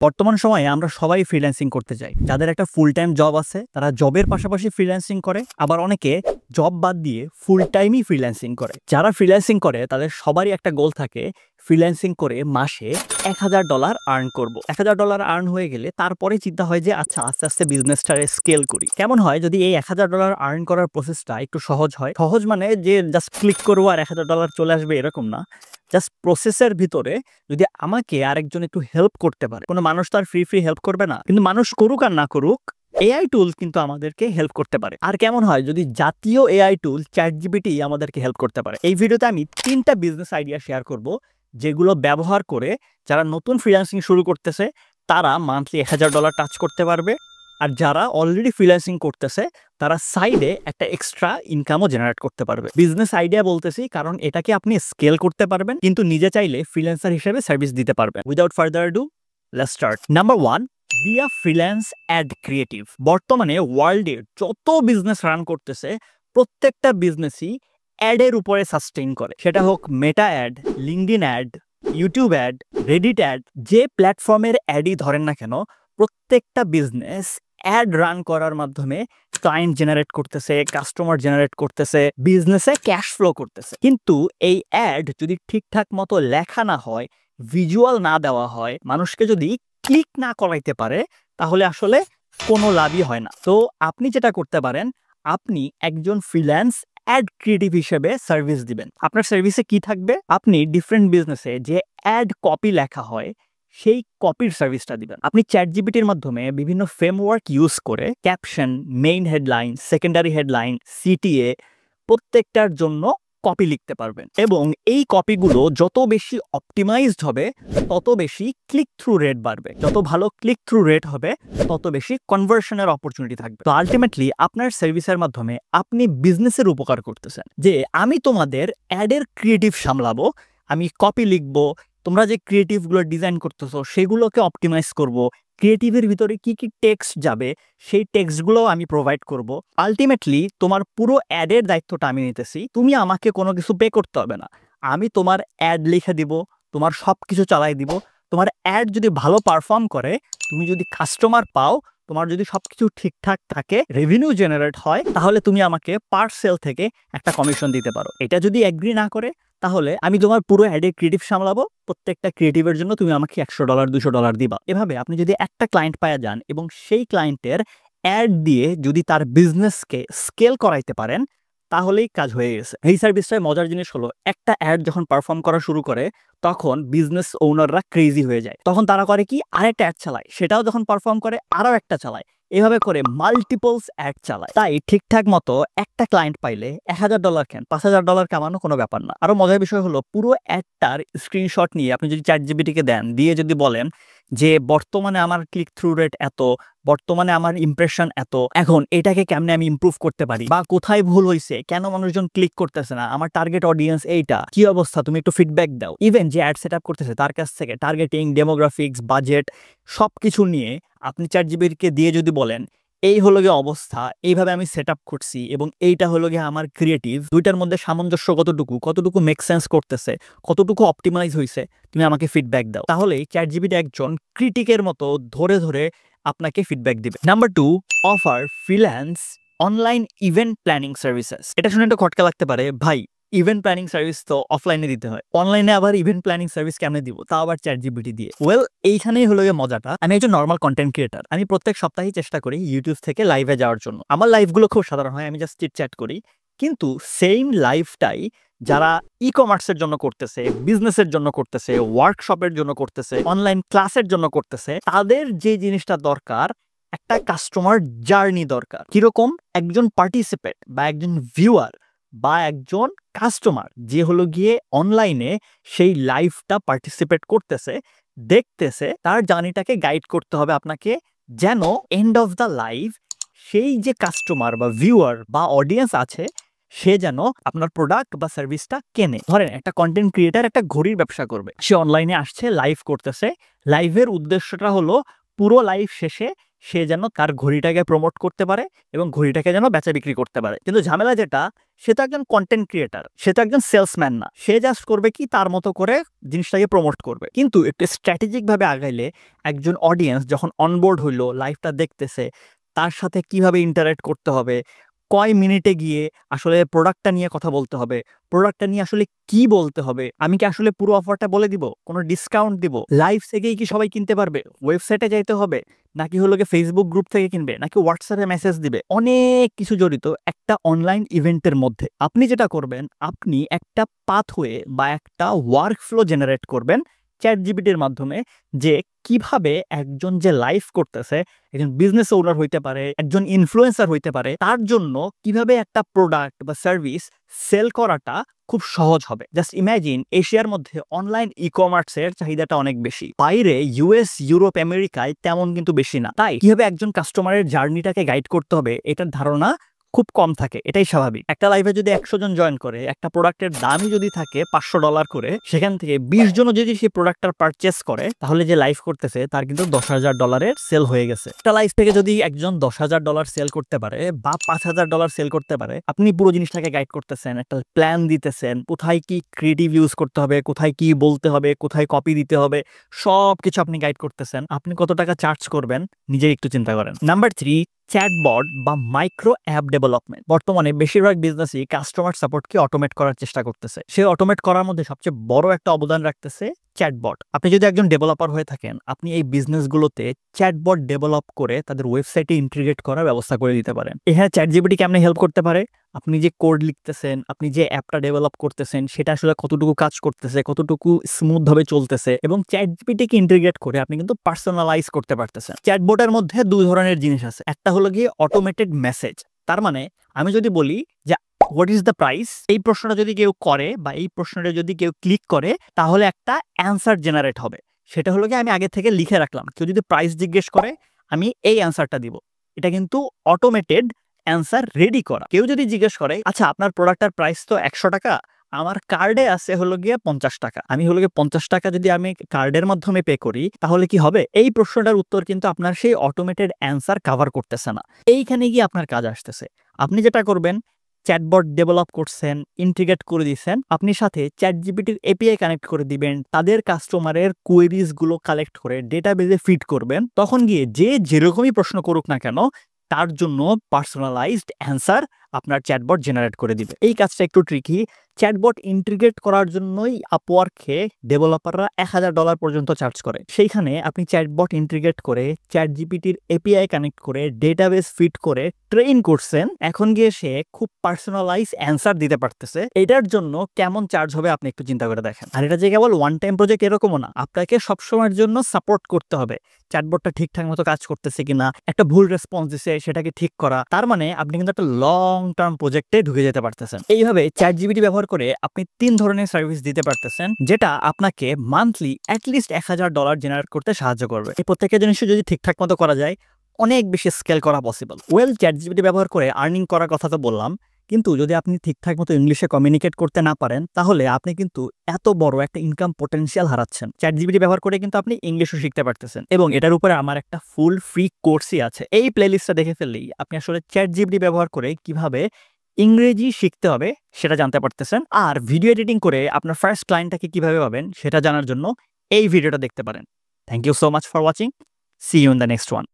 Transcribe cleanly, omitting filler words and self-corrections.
বর্তমান সময়ে আমরা সবাই ফ্রিল্যান্সিং করতে চাই। যাদের একটা ফুল টাইম জব আছে তারা জবের পাশাপাশি ফ্রিল্যান্সিং করে, আবার অনেকে জব বাদ দিয়ে ফুল টাইমই ফ্রিল্যান্সিং করে। যারা ফ্রিল্যান্সিং করে তাদের সবারই একটা গোল থাকে, ফ্রিল্যান্সিং করে মাসে $1000 আর্ন করব। $1000 আর্ন হয়ে গেলে তারপরে চিন্তা হয় যে আচ্ছা আস্তে আস্তে বিজনেসটারে স্কেল করি। কেমন হয় যদি এই $1000 আর্ন করার প্রসেসটা একটু সহজ হয়। সহজ মানে যে জাস্ট ক্লিক করবো আর $1000 চলে আসবে এরকম না। জাস্ট প্রসেসের ভিতরে যদি আমাকে আরেকজন একটু হেল্প করতে পারে, কোনো মানুষ তো আর ফ্রি হেল্প করবে না, কিন্তু মানুষ করুক আর না করুক এআই টুল কিন্তু আমাদেরকে হেল্প করতে পারে। আর কেমন হয় যদি জাতীয় এআই টুল চ্যাটজিপিটি আমাদেরকে হেল্প করতে পারে। এই ভিডিওতে আমি 3টা বিজনেস আইডিয়া শেয়ার করব যেগুলো ব্যবহার করে যারা নতুন ফ্রিল্যান্সিং শুরু করতেছে তারা মান্থলি $1000 টাচ করতে পারবে, আর যারা অলরেডি ফ্রিল্যান্সিং করতেছে তারা সাইডে একটা এক্সট্রা ইনকামও জেনারেট করতে পারবে। বিজনেস আইডিয়া বলতেছি কারণ এটাকে আপনি স্কেল করতে পারবেন, কিন্তু নিজে চাইলে ফ্রিল্যান্সার হিসেবে সার্ভিস দিতে পারবেন। Without further do, let's start. Number 1, be a freelance add creative. বর্তমানে ওয়ার্ল্ডে যত বিজনেস রান করতেছে প্রত্যেকটা বিজনেসই অ্যাডের উপরে সাস্টেইন করে। সেটা হোক Meta ad, LinkedIn ad, YouTube ad, Reddit ad, যে প্ল্যাটফর্মের অ্যাডই ধরেন না কেন, প্রত্যেকটা বিজনেস অ্যাড রান করার মাধ্যমে ক্লায়েন্ট জেনারেট করতেছে, কাস্টমার জেনারেট করতেছে, বিজনেসে ক্যাশ ফ্লো করতেছে। কিন্তু এই অ্যাড যদি ঠিকঠাক মতো লেখা না হয়, ভিজুয়াল না দেওয়া হয়, মানুষকে যদি ক্লিক না করাইতে পারে, তাহলে আসলে কোনো লাভই হয় না। তো আপনি যেটা করতে পারেন, আপনি একজন ফ্রিল্যান্স অ্যাড ক্রিয়েটিভ হিসেবে সার্ভিস দিবেন। আপনার সার্ভিসে কি থাকবে? আপনি ডিফারেন্ট বিজনেসে যে অ্যাড কপি লেখা হয় সেই কপির সার্ভিসটা দিবেন। আপনি চ্যাটজিপিটির মাধ্যমে বিভিন্ন ফ্রেমওয়ার্ক ইউজ করে caption, main headline, secondary headline, CTA প্রত্যেকটার জন্য কপি লিখতে পারবেন, এবং এই কপিগুলো যত বেশি অপটিমাইজড হবে তত বেশি ক্লিক থ্রু রেট বাড়বে। যত ভালো ক্লিক থ্রু রেট হবে তত বেশি কনভার্সনের অপরচুনিটি থাকবে। তো আলটিমেটলি আপনার সার্ভিসের মাধ্যমে আপনি বিজনেসের উপকার করতেছেন, যে আমি তোমাদের অ্যাডের ক্রিয়েটিভ সামলাবো, আমি কপি লিখবো, তোমরা যে ক্রিয়েটিভগুলো ডিজাইন করতেছো সেগুলোকে অপটিমাইজ করব, ক্রিয়েটিভের ভিতরে কি কি টেক্সট যাবে সেই টেক্সটগুলো আমি প্রোভাইড করব। আলটিমেটলি তোমার পুরো অ্যাডের দায়িত্বটা আমি নিতেছি, তুমি আমাকে কোনো কিছু পে করতে হবে না। আমি তোমার অ্যাড লিখে দিব, তোমার সব কিছু চালাই দিব। তোমার অ্যাড যদি ভালো পারফর্ম করে, তুমি যদি কাস্টমার পাও, তোমার যদি সব কিছু ঠিকঠাক থাকে, রেভিনিউ জেনারেট হয়, তাহলে তুমি আমাকে পার সেল থেকে একটা কমিশন দিতে পারো। এটা যদি এগ্রি না করে, তাহলে আমি তোমার পুরো অ্যাডে ক্রিয়েটিভ সামলাবো, প্রত্যেকটা ক্রিয়েটিভের জন্য তুমি আমাকে $100 $200 দিবা। এভাবে আপনি যদি একটা ক্লায়েন্ট পাওয়া যান এবং সেই ক্লায়েন্টের অ্যাড দিয়ে যদি তার বিজনেসকে স্কেল করাইতে পারেন, তাহলেই কাজ হয়ে গেছে। এই সার্ভিসটায় মজার জিনিস হলো, একটা অ্যাড যখন পারফর্ম করা শুরু করে তখন বিজনেস ওনাররা ক্রেজি হয়ে যায়। তখন তারা করে কি, আরেকটা অ্যাড চালায়, সেটাও যখন পারফর্ম করে আরও একটা চালায়, এভাবে করে মাল্টিপলস অ্যাড চালায়। তাই ঠিকঠাক মতো একটা ক্লায়েন্ট পাইলে $1000 কেন, $5000 কামানো কোনো ব্যাপার না। আরো মজার বিষয় হলো, পুরো অ্যাডটার স্ক্রিনশট নিয়ে আপনি যদি চ্যাটজিপিটিকে দেন, দিয়ে যদি বলেন যে বর্তমানে আমার ক্লিক থ্রু রেট এত, বর্তমানে আমার ইমপ্রেশন এত, এখন এটাকে কেমনে আমি ইমপ্রুভ করতে পারি, বা কোথায় ভুল হয়েছে, কেন মানুষজন ক্লিক করতেছে না, আমার টার্গেট অডিয়েন্স এইটা, কি অবস্থা, তুমি একটু ফিডব্যাক দাও। ইভেন যে অ্যাড সেট আপ করতেছে তার কাছ থেকে টার্গেটিং, ডেমোগ্রাফিক্স, বাজেট সবকিছু নিয়ে আপনি চ্যাটজিপিটিকে দিয়ে যদি বলেন এই হলো গিয়ে অবস্থা, এইভাবে আমি সেট আপ করছি, এবং এইটা হলো গিয়ে আমার ক্রিয়েটিভ, দুইটার মধ্যে সামঞ্জস্য কতটুকু মেক সেন্স করতেছে, কতটুকু অপটিমাইজ হয়েছে, তুমি আমাকে ফিডব্যাক দাও। তাহলেই চ্যাটজিপিটি একজন ক্রিটিকের মতো ধরে ধরে আপনাকে ফিডব্যাক দিবে। Number 2, offer freelance online event planning services. এটা শুনে একটা খটকা লাগতে পারে, ভাই ইভেন্ট প্ল্যানিং সার্ভিস তো অফলাইনে দিতে হয়, অনলাইনে আবার ইভেন্ট প্ল্যানিং সার্ভিস কেমনে দিব, তাও আবার চ্যাটজিপিটি দিয়ে। ওয়েল, এইখানেই হলো গিয়ে মজাটা। আমি একজন নর্মাল কন্টেন্ট ক্রিয়েটার, আমি প্রত্যেক সপ্তাহে চেষ্টা করি ইউটিউব থেকে লাইভে যাওয়ার জন্য। আমার লাইভগুলো খুব সাধারণ হয়, আমি জাস্ট চিট চ্যাট করি। কিন্তু সেম লাইভটাই যারা ই কমার্সের জন্য করতেছে, বিজনেসের জন্য করতেছে, ওয়ার্কশপের জন্য করতেছে, অনলাইন ক্লাসের জন্য করতেছে, তাদের যে জিনিসটা দরকার, একটা কাস্টমার জার্নি দরকার। কিরকম? একজন পার্টিসিপেট বা একজন ভিউয়ার বা একজন কাস্টমার যে হলো গিয়ে অনলাইনে সেই লাইভটা পার্টিসিপেট করতেছে, দেখতেছে, তার জার্নিটাকে গাইড করতে হবে আপনাকে, যেন এন্ড অফ দ্য লাইভ সেই যে কাস্টমার বা ভিউয়ার বা অডিয়েন্স আছে সে যেন আপনার প্রোডাক্ট বা সার্ভিসটা কেনে। ধরেন একটা কন্টেন্ট ক্রিয়েটার একটা ঘড়ির ব্যবসা করবে, সে অনলাইনে আসছে, লাইভ করতেছে, লাইভের উদ্দেশ্যটা হলো পুরো লাইভ শেষে সে যেন তার ঘড়িটাকে প্রমোট করতে পারে এবং ঘড়িটাকে যেন বেচা বিক্রি করতে পারে। কিন্তু ঝামেলা যেটা, সে তো একজন কন্টেন্ট ক্রিয়েটার, সে তো একজন সেলসম্যান না। সে জাস্ট করবে কি, তার মতো করে জিনিসটাকে প্রমোট করবে। কিন্তু একটু স্ট্র্যাটেজিক ভাবে আগাইলে একজন অডিয়েন্স যখন অনবোর্ড হইলো, লাইভটা দেখতেছে, তার সাথে কিভাবে ইন্টারেক্ট করতে হবে, কয় মিনিটে গিয়ে আসলে প্রোডাক্টটা নিয়ে কথা বলতে হবে, প্রোডাক্টটা নিয়ে আসলে কি বলতে হবে, আমি কি আসলে পুরো অফারটা বলে দিব, কোনো ডিসকাউন্ট দিব, লাইভ থেকেই কি সবাই কিনতে পারবে, ওয়েবসাইটে যাইতে হবে, নাকি হলো গিয়ে ফেসবুক গ্রুপ থেকে কিনবে, নাকি হোয়াটসঅ্যাপে মেসেজ দিবে, অনেক কিছু জড়িত একটা অনলাইন ইভেন্টের মধ্যে। আপনি যেটা করবেন, আপনি একটা পাথওয়ে বা একটা ওয়ার্ক ফ্লো জেনারেট করবেন চ্যাট জিপিটির মাধ্যমে, যে কিভাবে একজন যে লাইভ করতেছে, একজন বিজনেস ওনার হইতে পারে, একজন ইনফ্লুয়েন্সার হইতে পারে, তার জন্য কিভাবে একটা প্রোডাক্ট বা সার্ভিস সেল করাটা খুব সহজ হবে। জাস্ট ইমাজিন, এশিয়ার মধ্যে অনলাইন ই কমার্সের চাহিদাটা অনেক বেশি, বাইরে ইউএস, ইউরোপ, আমেরিকায় তেমন কিন্তু বেশি না। তাই কিভাবে একজন কাস্টমারের জার্নিটাকে গাইড করতে হবে, এটার ধারণা খুব কম থাকে। এটাই স্বাভাবিক। একটা লাইভে যদি 100 জন জয়েন করে, একটা প্রোডাক্টের দামই যদি থাকে $500 করে, সেখান থেকে 20 জনও যদি সেই প্রোডাক্টটা পারচেস করে, তাহলে যে লাইভ করতেছে তার কিন্তু $10,000 সেল হয়ে গেছে। একটা লাইভ থেকে যদি একজন $10,000 সেল করতে পারে বা $5,000 সেল করতে পারে, আপনি পুরো জিনিসটাকে গাইড করতেছেন, একটা প্ল্যান দিতেছেন, কোথায় কি ক্রিয়েটিভ ইউজ করতে হবে, কোথায় কি বলতে হবে, কোথায় কপি দিতে হবে, সবকিছু আপনি গাইড করতেছেন। আপনি কত টাকা চার্জ করবেন নিজে একটু চিন্তা করেন। নাম্বার 3, চ্যাটবট বা মাইক্রো অ্যাপ ডেভেলপমেন্ট। বর্তমানে বেশিরভাগ বিজনেসই কাস্টমার সাপোর্টকে অটোমেট করার চেষ্টা করতেছে। সে অটোমেট করার মধ্যে সবচেয়ে বড় একটা অবদান রাখতেছে চ্যাটবট। আপনি যদি একজন ডেভেলপার হয়ে থাকেন, আপনি এই বিজনেসগুলোতে চ্যাটবট ডেভেলপ করে তাদের ওয়েবসাইটে ইন্টিগ্রেট করার ব্যবস্থা করে দিতে পারেন। এখানে চ্যাট জিপিটি কেমনে হেল্প করতে পারে? আপনি যে কোড লিখতেছেন, আপনি যে অ্যাপটা ডেভেলপ করতেছেন, সেটা আসলে কতটুকু কাজ করতেছে, কতটুকু স্মুথ ভাবে চলতেছে, এবং চ্যাট জিপিটিকে ইন্টিগ্রেট করে আপনি কিন্তু পার্সোনালাইজ করতে পারতেছেন। চ্যাটবটের মধ্যে দুই ধরনের জিনিস আছে। একটা হলো গিয়ে অটোমেটেড মেসেজ। তার মানে আমি যদি বলি যে হোয়াট ইজ দ্য প্রাইস, এই প্রশ্নটা যদি কেউ করে বা এই প্রশ্নটা যদি কেউ ক্লিক করে, তাহলে একটা অ্যান্সার জেনারেট হবে। সেটা হলো গিয়ে আমি আগে থেকে লিখে রাখলাম, কেউ যদি প্রাইস জিজ্ঞেস করে আমি এই অ্যান্সারটা দিব। এটা কিন্তু অটোমেটেড অ্যান্সার রেডি করা। কেউ যদি জিজ্ঞেস করে, আচ্ছা আপনার প্রোডাক্টের প্রাইস তো 100 টাকা, আমার কার্ডে আছে হলো গিয়ে 50 টাকা, আমি হলো গিয়ে 50 টাকা যদি আমি কার্ডের মাধ্যমে পে করি, তাহলে কি হবে? এই প্রশ্নটার উত্তর কিন্তু আপনার সেই অটোমেটেড অ্যান্সার কভার করতেছে না। এইখানে গিয়ে আপনার কাজ আসতেছে। আপনি যেটা করবেন, চ্যাটবট ডেভেলপ করছেন, ইন্টিগ্রেট করে দিচ্ছেন, আপনি সাথে চ্যাট জিপিটির এপিআই কানেক্ট করে দিবেন, তাদের কাস্টমারের কোয়েরিজ গুলো কালেক্ট করে ডেটাবেজে ফিড করবেন। তখন গিয়ে যে যেরকমই প্রশ্ন করুক না কেন, তার জন্য পার্সোনালাইজড অ্যান্সার আপনার চ্যাটবট জেনারেট করে দিবে। এই কাজটা একটু ট্রিকি। চ্যাটবট ইন্টিগ্রেট করার জন্যই আপওয়ার্কে ডেভেলপাররা $1,000 পর্যন্ত চার্জ করে। সেইখানে আপনি চ্যাটবট ইন্টিগ্রেট করে চ্যাট জিপিটির এপিআই কানেক্ট করে ডেটাবেস ফিট করে ট্রেন করছেন, এখন গিয়ে সে খুব পার্সোনালাইজ অ্যান্সার দিতে পারতেছে। এটার জন্য কেমন চার্জ হবে আপনি একটু চিন্তা করে দেখেন। আর এটা যে কেবল ওয়ান টাইম প্রজেক্ট এরকমও না, আপনাকে সবসময়ের জন্য সাপোর্ট করতে হবে চ্যাটবটটা ঠিকঠাক মতো কাজ করতেছে কিনা, একটা ভুল রেসপন্স দিছে সেটাকে ঠিক করা। তার মানে আপনি কিন্তু একটা লং টার্ম প্রজেক্টে ঢুকে যেতে পারতেছেন। এইভাবে চ্যাট জিপিটি ব্যবহার করে আপনি 3 ধরনের সার্ভিস দিতে পারতেছেন, যেটা আপনাকে মান্থলি অ্যাটলিস্ট $1,000 জেনারেট করতে সাহায্য করবে। এই প্রত্যেকটা জিনিস যদি ঠিকঠাক মতো করা যায়, অনেক বেশি স্কেল করা পসিবল। চ্যাট জিপিটি ব্যবহার করে আর্নিং করার কথা তো বললাম, কিন্তু যদি আপনি ঠিকঠাক মতো ইংলিশে কমিউনিকেট করতে না পারেন, তাহলে আপনি কিন্তু এত বড় একটা ইনকাম পটেনশিয়াল হারাচ্ছেন। চ্যাট জিপিটি ব্যবহার করে কিন্তু আপনি ইংলিশও শিখতে পারতেছেন, এবং এটার উপরে আমার একটা ফুল ফ্রি কোর্সই আছে। এই প্লেলিস্টটা দেখে ফেললেই আপনি আসলে চ্যাট জিপিটি ব্যবহার করে কিভাবে ইংরেজি শিখতে হবে সেটা জানতে পারতেছেন। আর ভিডিও এডিটিং করে আপনার ফার্স্ট ক্লায়েন্টটাকে কিভাবে পাবেন সেটা জানার জন্য এই ভিডিওটা দেখতে পারেন। Thank you so much for watching. See you in the next one.